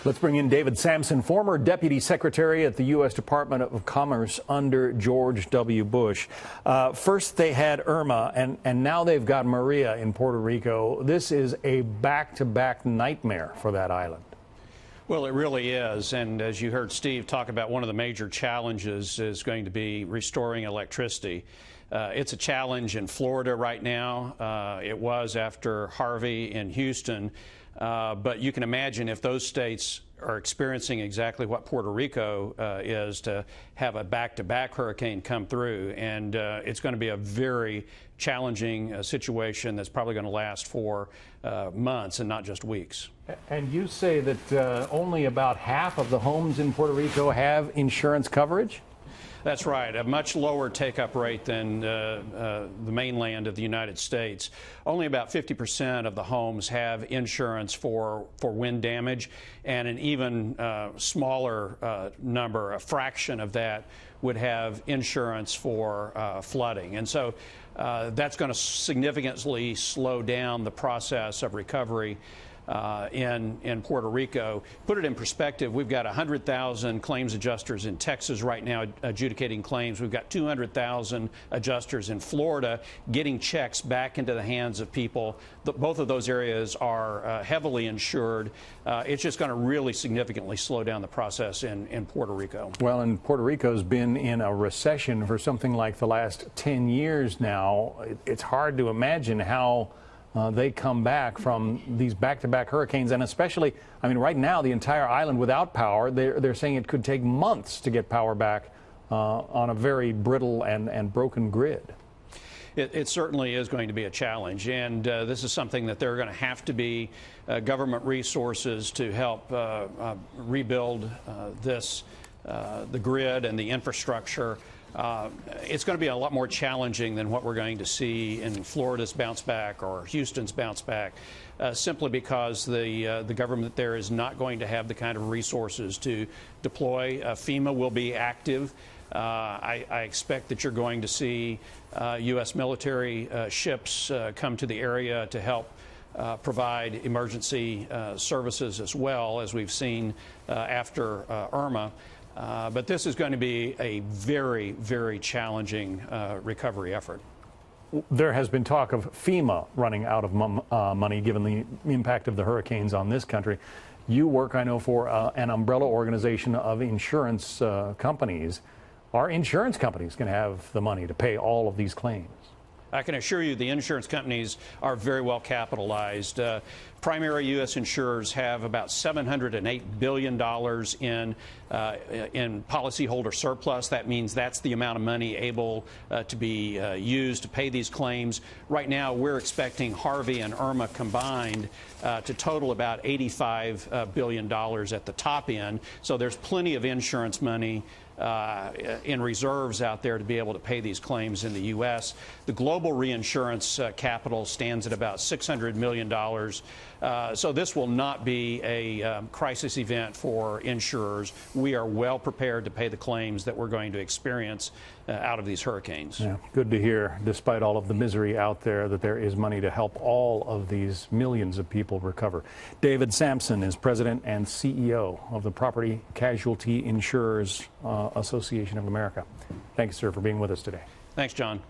Let's bring in David Sampson, former Deputy Secretary at the U.S. Department of Commerce under George W. Bush. First they had Irma, and now they've got Maria in Puerto Rico. This is a back-to-back nightmare for that island. Well, it really is. And as you heard Steve talk about, one of the major challenges is going to be restoring electricity. It's a challenge in Florida right now. It was after Harvey in Houston. But you can imagine if those states are experiencing exactly what Puerto Rico is, to have a back-to-back hurricane come through. And it's going to be a very challenging situation that's probably going to last for months and not just weeks. And you say that only about half of the homes in Puerto Rico have insurance coverage? That's right, a much lower take-up rate than the mainland of the United States. Only about 50% of the homes have insurance for wind damage, and an even smaller number, a fraction of that, would have insurance for flooding. And so that's going to significantly slow down the process of recovery in Puerto Rico. Put it in perspective, we've got 100,000 claims adjusters in Texas right now adjudicating claims. We've got 200,000 adjusters in Florida getting checks back into the hands of people. Both of those areas are heavily insured. It's just going to really significantly slow down the process in Puerto Rico. Well, and Puerto Rico's been in a recession for something like the last 10 years now. It's hard to imagine how they come back from these back-to-back hurricanes, and especially, I mean, right now, the entire island without power, they're saying it could take months to get power back on a very brittle and broken grid. It certainly is going to be a challenge, and this is something that there are going to have to be government resources to help rebuild the grid and the infrastructure. It's going to be a lot more challenging than what we're going to see in Florida's bounce back or Houston's bounce back, simply because the government there is not going to have the kind of resources to deploy. FEMA will be active. I expect that you're going to see U.S. military ships come to the area to help provide emergency services, as well as we've seen after Irma. But this is going to be a very, very challenging recovery effort. There has been talk of FEMA running out of money given the impact of the hurricanes on this country. You work, I know, for an umbrella organization of insurance companies. Are insurance companies going to have the money to pay all of these claims? I can assure you the insurance companies are very well capitalized. Primary U.S. insurers have about $708 billion in policyholder surplus. That means that's the amount of money able to be used to pay these claims. Right now, we're expecting Harvey and Irma combined to total about $85 billion at the top end. So there's plenty of insurance money in reserves out there to be able to pay these claims in the U.S. The global reinsurance capital stands at about $600 million. So this will not be a crisis event for insurers. We are well prepared to pay the claims that we're going to experience out of these hurricanes. Yeah, good to hear, despite all of the misery out there, that there is money to help all of these millions of people recover. David Sampson is President and CEO of the Property Casualty Insurers Association of America. Thank you, sir, for being with us today. Thanks, John.